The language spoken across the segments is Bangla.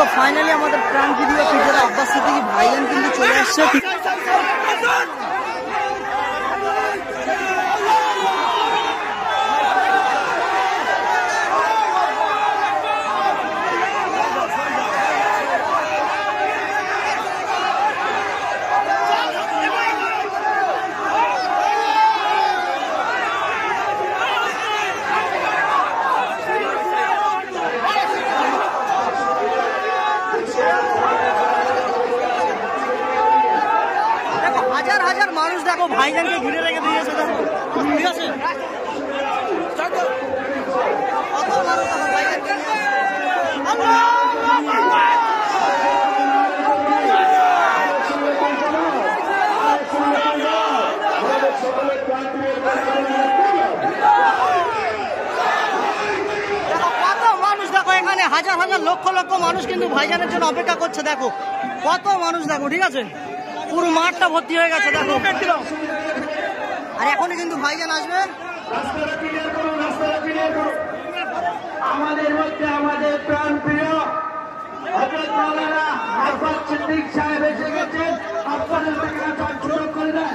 সো ফাইনালি আমাদের প্রাণ ভিডিও পিজের আব্বাস সিদ্দিকী ভাইজান কিন্তু চলে আসছে। হাজার হাজার মানুষ দেখো ভাইজানকে ঘিরে রেখে দিয়েছে, দেখো ঠিক আছে। এখানে হাজার হাজার লক্ষ লক্ষ মানুষ কিন্তু ভাইজানের জন্য অপেক্ষা করছে, দেখো কত মানুষ দেখো ঠিক আছে। পুরো মাঠটা ভর্তি হয়ে গেছে দেখো। আর এখনই কিন্তু ভাইজান আসবে। আমাদের মধ্যে আমাদের প্রাণ প্রিয় হযরত মাওলানা আব্বাস সিদ্দিক সাহেব এসে গেছেন। আপনাদের সুযোগ করে দেন।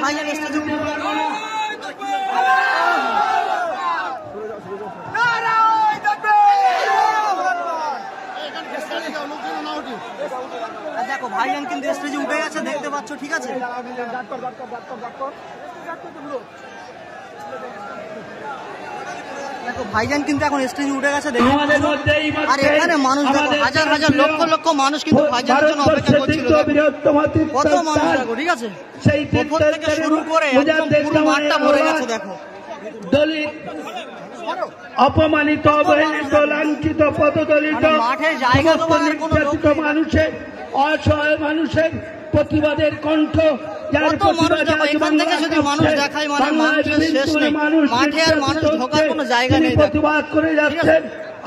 ভাইজান এসেছে। দেখো ভাইজান কিন্তু স্টেজে উঠে গেছে, দেখতে পাচ্ছ ঠিক আছে। দেখো ভাইজান কিন্তু এখন স্টেজে উঠে গেছে, আর এখানে মানুষ দেখো হাজার হাজার লক্ষ লক্ষ মানুষ কিন্তু ভাইজানের জন্য অপেক্ষা করছিল। কত মানুষ দেখো ঠিক আছে, উপর থেকে শুরু করে একদম পুরো মাঠটা ভরে গেছে দেখো। দলিত অপমানিত অবহেলিত লাঞ্ছিত পদদলিত মাঠে জায়গা মানুষের অসহায় মানুষের প্রতিবাদের কণ্ঠ, যার প্রতিবাদ করে যাচ্ছেন।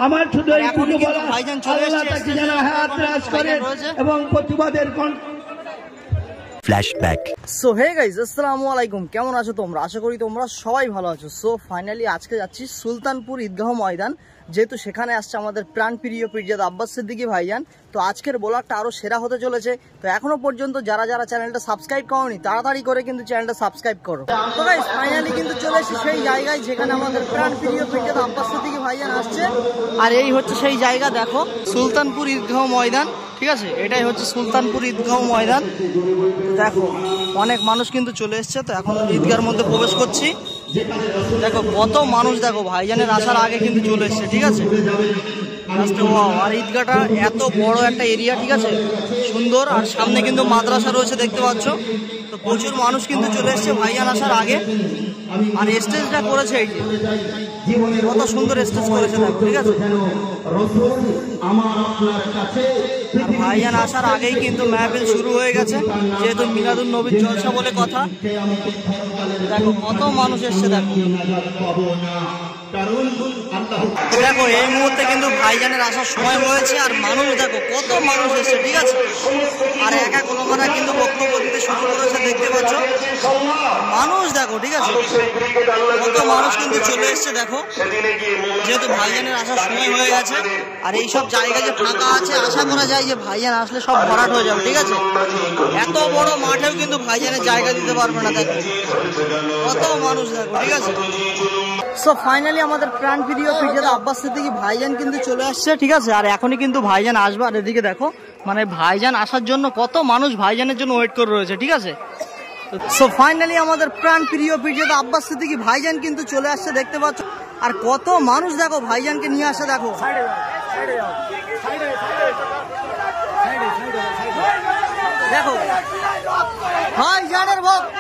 আমার শুধু এইটুকু বলা, এবং প্রতিবাদের কণ্ঠ। ফ্ল্যাশব্যাক। সো হে গাইস, আসসালামু আলাইকুম, কেমন আছো তোমরা? আশা করি তোমরা সবাই ভালো আছো। সো ফাইনালি আজকে যাচ্ছি সুলতানপুর ঈদগাহ ময়দান, যেহেতু সেখানে আসছে আমাদের প্রাণ প্রিয় পিরজাদা আব্বাস সিদ্দিকী ভাইজান। তো আজকের ব্লগটা আরো সেরা হতে চলেছে। তো এখনো পর্যন্ত যারা যারা চ্যানেলটা সাবস্ক্রাইব করোনি তাড়াতাড়ি করে কিন্তু চ্যানেলটা সাবস্ক্রাইব করো। তো গাইস ফাইনালি কিন্তু চলে এসেছি সেই জায়গায় যেখানে আমাদের প্রাণ প্রিয় পিরজাদা আব্বাস সিদ্দিকী ভাইজান আসছে। আর এই হচ্ছে সেই জায়গা, দেখো সুলতানপুর ঈদগাহ ময়দান, ঠিক আছে। এটাই হচ্ছে সুলতানপুর ঈদগাহ ময়দান। দেখো অনেক মানুষ কিন্তু চলে এসছে। তো এখন ঈদগাহর মধ্যে প্রবেশ করছি। দেখো কত মানুষ, দেখো ভাইজানের আসার আগে কিন্তু চলে এসছে, ঠিক আছে। আর ঈদগাহটা এত বড় একটা এরিয়া, ঠিক আছে, সুন্দর। আর সামনে কিন্তু মাদ্রাসা রয়েছে, দেখতে পাচ্ছ। তো প্রচুর মানুষ কিন্তু চলে এসছে ভাইজান আসার আগে। আর স্টেজটা করেছে এই কত সুন্দর স্টেজ করেছে দেখো, ঠিক আছে। ভাইজান আসার আগেই কিন্তু মাহফিল শুরু হয়ে গেছে, যেহেতু মিলাদুন নবীর জলসা বলে কথা। দেখো কত মানুষ এসছে দেখো। দেখো এই মুহূর্তে কিন্তু ভাইজানের আসার সময় হয়েছে, আর মানুষ দেখো কত মানুষ এসছে, ঠিক আছে। আর একা কোনোখানা কিন্তু বক্তব্য দিতে শুরু করেছে, দেখতে পাচ্ছ মানুষ দেখো, ঠিক আছে। কত মানুষ কিন্তু চলে এসছে দেখো, যেহেতু ভাইজানের আসার সময় হয়ে গেছে। আর এইসব জায়গা যে ফাঁকা আছে, আশা করা যায় যে ভাইজান আসলে সব ভরাট হয়ে যাবে, ঠিক আছে। এত বড় মাঠেও কিন্তু ভাইজানের জায়গা দিতে পারবে না, দেখো কত মানুষ দেখো, ঠিক আছে। সো ফাইনালি আমাদের প্রাণ প্রিয় পিরজাদা আব্বাস সিদ্দিকী ভাইজান কিন্তু চলে আসছে, ঠিক আছে। আর এখনই কিন্তু ভাইজান আসবে। আর এদিকে দেখো মানে ভাইজান আসার জন্য কত মানুষ ভাইজানের জন্য ওয়েট করে রয়েছে, ঠিক আছে। সো ফাইনালি আমাদের প্রাণ প্রিয় পিরজাদা আব্বাস সিদ্দিকী ভাইজান কিন্তু চলে আসছে, দেখতে পাচ্ছ। আর কত মানুষ দেখো ভাইজানকে নিয়ে আসে, দেখো দেখো ভাইজানের ভক্ত,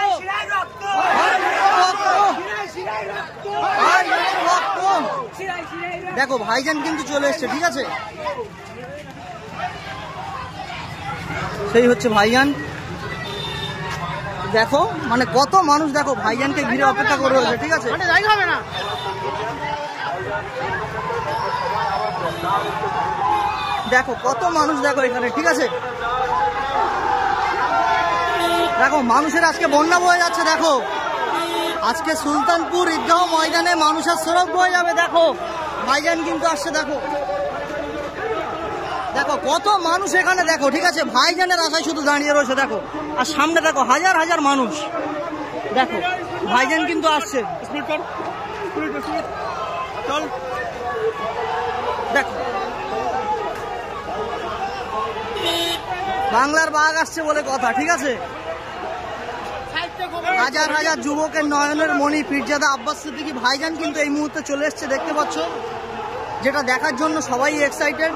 দেখো ভাইজান কিন্তু চলে এসছে, ঠিক আছে। সেই হচ্ছে ভাইজান, দেখো মানে কত মানুষ দেখো ভাইজানকে ঘিরে অপেক্ষা করে রয়েছে, ঠিক আছে। দেখো কত মানুষ দেখো এখানে, ঠিক আছে। দেখো মানুষের আজকে বন্যা বয়ে যাচ্ছে, দেখো আজকে সুলতানপুর ঈদগাহ ময়দানে মানুষের স্রোত বয়ে যাবে। দেখো ভাইজান কিন্তু আসছে, দেখো দেখো কত মানুষ এখানে, দেখো ঠিক আছে, ভাইজানের আশায় শুধু দাঁড়িয়ে রয়েছে দেখো। আর সামনে দেখো হাজার হাজার মানুষ, দেখো ভাইজান কিন্তু আসছে, দেখো বাংলার বাঘ আসছে বলে কথা, ঠিক আছে। হাজার হাজার যুবকের নয়নের মণি পীরজাদা আব্বাস সিদ্দিকী ভাইজান কিন্তু এই মুহূর্তে চলে এসছে, দেখতে পাচ্ছ, যেটা দেখার জন্য সবাই এক্সাইটেড।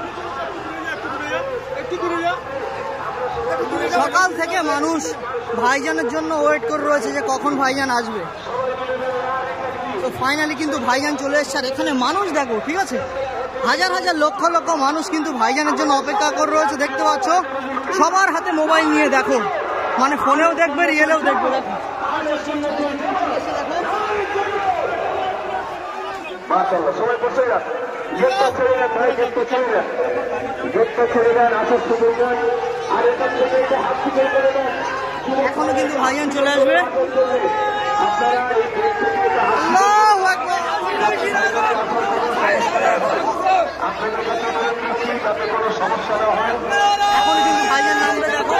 সকাল থেকে মানুষ ভাইজানের জন্য ওয়েট করে রয়েছে যে কখন ভাইজান আসবে। তো ফাইনালি কিন্তু ভাইজান চলে এসছে। আর এখানে মানুষ দেখো, ঠিক আছে, হাজার হাজার লক্ষ লক্ষ মানুষ কিন্তু ভাইজানের জন্য অপেক্ষা করে রয়েছে, দেখতে পাচ্ছ। সবার হাতে মোবাইল নিয়ে, দেখো মানে ফোনেও দেখবে, রিয়েলেও দেখবে, দেখো এখনো কিন্তু ভাইজান চলে আসবে। এখনো কিন্তু ভাইজান নামবে, দেখো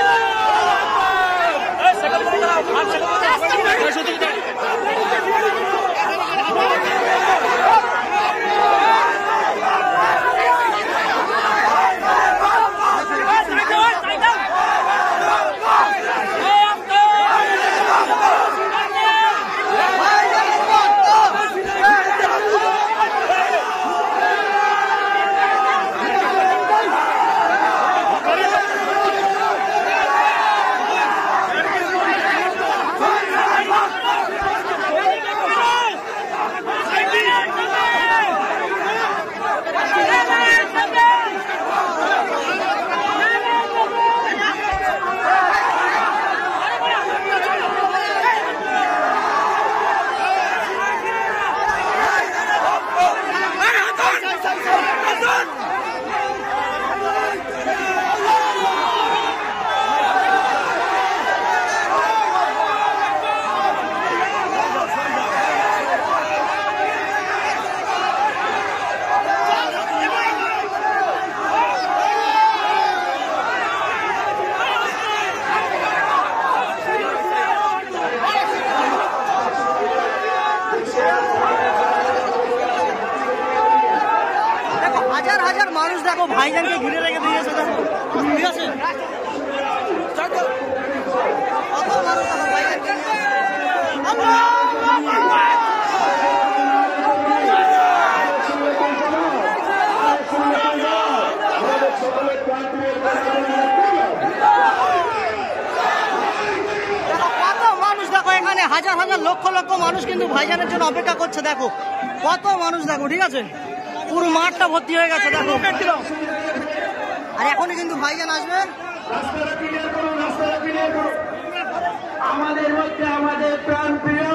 মানুষ দেখো ভাইজানকে ঘিরে রেখে দিয়েছে, দেখো ঠিক আছে। এখানে হাজার হাজার লক্ষ লক্ষ মানুষ কিন্তু ভাইজানের জন্য অপেক্ষা করছে, দেখো কত মানুষ, দেখো ঠিক আছে, পুরো মাঠটা ভর্তি হয়ে গেছে, দেখো। আর এখনই কিন্তু ভাইজান আসবে। আমাদের মধ্যে আমাদের প্রাণ প্রিয়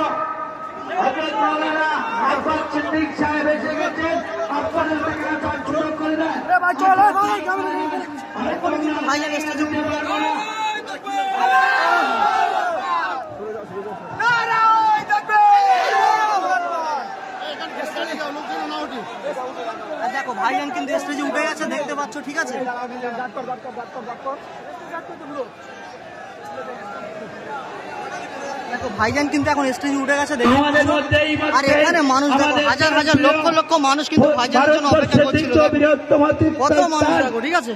হযরত মাওলানা আব্বাস সিদ্দিক সাহেব এসে গেছেন, আপনাদের সুযোগ করে দেন। ভাইজান স্টেজে দেখো ভাইজান কিন্তু স্টেজে উঠে গেছে, দেখতে পাচ্ছ, ঠিক আছে। দেখো ভাইজান কিন্তু এখন স্টেজে উঠে গেছে, দেখো। আর এখানে মানুষ দেখো হাজার হাজার লক্ষ লক্ষ মানুষ কিন্তু ভাইজানের জন্য অপেক্ষা করছিল, কত মানুষ দেখো, ঠিক আছে,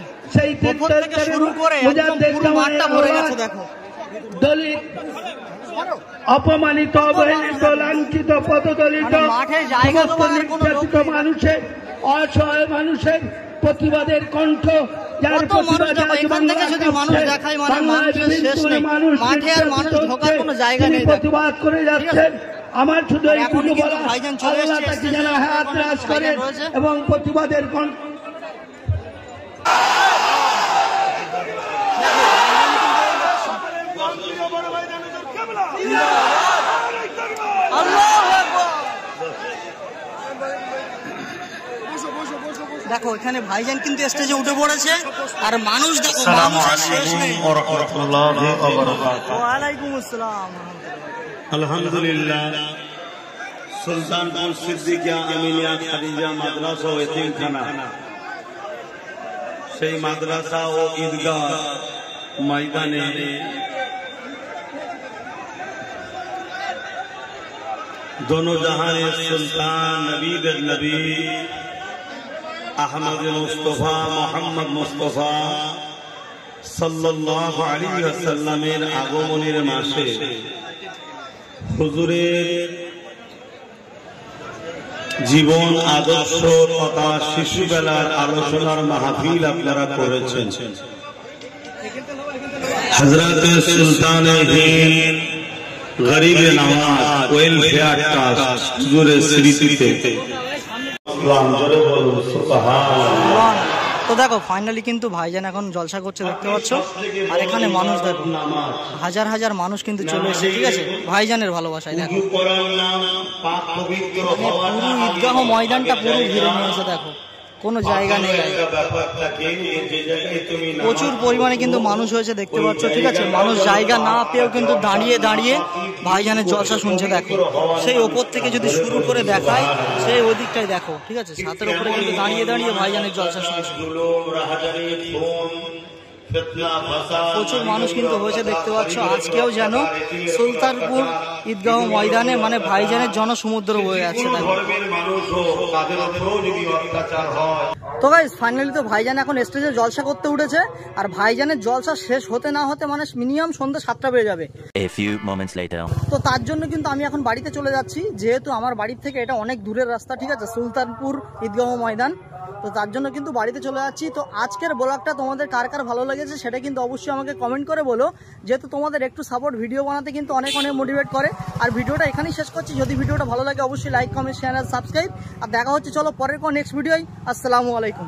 উপর থেকে শুরু করে একদম পুরো মাঠটা ভরে গেছে, দেখো। দলিত অপমানিত, অবহেলিত, লাঞ্ছিত, পদদলিত, মানুষের, অসহায় মানুষের প্রতিবাদের কণ্ঠ, যার প্রতিবাদ প্রতিবাদ করে যাচ্ছেন। আমার শুধু এইটুকু বলা, আল্লাহ তাকে যেন হায়াত রাজ করে এবং প্রতিবাদের কণ্ঠ। দেখো এখানে ভাইজান কিন্তু স্টেজে উঠে পড়েছে, আর মানুষ দেখো, আলহামদুলিল্লাহ सुल्तानपुर सिद्दीकिया आमिनिया खादिजा माद्रासा ও এতিমখানা সেই মাদ্রাসা ও ঈদগাহ ময়দানে दोनों जहां सुल्तान नबी दर नबी अहमद मुस्तफा मोहम्मद मुस्तफा सल्लल्लाहु अलैहि वसल्लमेर আগমনের মাসে হুজুরের জীবন আদর্শ তথা শিশুবেলার আলোচনার মাহফিল আপনারা করেছেন। হযরত সুলতান হিন্দ गरीब नवाज वेलफेयर ट्रस्ट হুজুরের স্মৃতিতে তো দেখো ফাইনালি কিন্তু ভাইজান এখন জলসা করছে দেখতে পাচ্ছ, আর এখানে মানুষ দেখো হাজার হাজার মানুষ কিন্তু চলে এসেছে, ঠিক আছে ভাইজানের ভালোবাসায়। দেখো পুরো ঈদগাহ ময়দানটা পুরো ঘিরে নিয়েছে, দেখো কোনো জায়গা নেই, প্রচুর পরিমাণে কিন্তু মানুষ হয়েছে দেখতে পাচ্ছ, ঠিক আছে মানুষ জায়গা না পেয়েও কিন্তু দাঁড়িয়ে দাঁড়িয়ে ভাইজানের জলসা শুনছে। দেখো সেই ওপর থেকে যদি শুরু করে দেখায় সেই ওই দিকটাই দেখো, ঠিক আছে ছাদের উপরে কিন্তু দাঁড়িয়ে দাঁড়িয়ে ভাইজানের জলসা শুনছে। প্রচুর মানুষ কিন্তু হয়েছে দেখতে পাচ্ছ। আজকেও যেন সুলতানপুর ঈদগাহ ময়দানে মানে ভাইজানের জনসমুদ্র বয়ে যাচ্ছে। তো গাইস ফাইনালি তো ভাইজান এখন স্টেজে জলসা করতে উঠেছে, আর ভাইজানের জলসা শেষ হতে না হতে মানে মিনিমাম সন্ধ্যা 7টা বেজে যাবে। তো তার জন্য কিন্তু আমি এখন বাড়িতে চলে যাচ্ছি, যেহেতু আমার বাড়ির থেকে এটা অনেক দূরের রাস্তা, ঠিক আছে সুলতানপুর ঈদগাহ ময়দান। তো তার জন্য কিন্তু বাড়িতে চলে যাচ্ছি। তো আজকের ব্লগটা তোমাদের কার কার ভালো লেগেছে সেটা কিন্তু অবশ্যই আমাকে কমেন্ট করে বলো, যেহেতু তোমাদের একটু সাপোর্ট ভিডিও বানাতে কিন্তু অনেক অনেক মোটিভেট করে। আর ভিডিওটা এখানেই শেষ করছি, যদি ভিডিওটা ভালো লাগে অবশ্যই লাইক কমেন্ট শেয়ার আর সাবস্ক্রাইব। আর দেখা হচ্ছে চলো পরের কোন নেক্সট ভিডিওয়। আসসালামু আলাইকুম।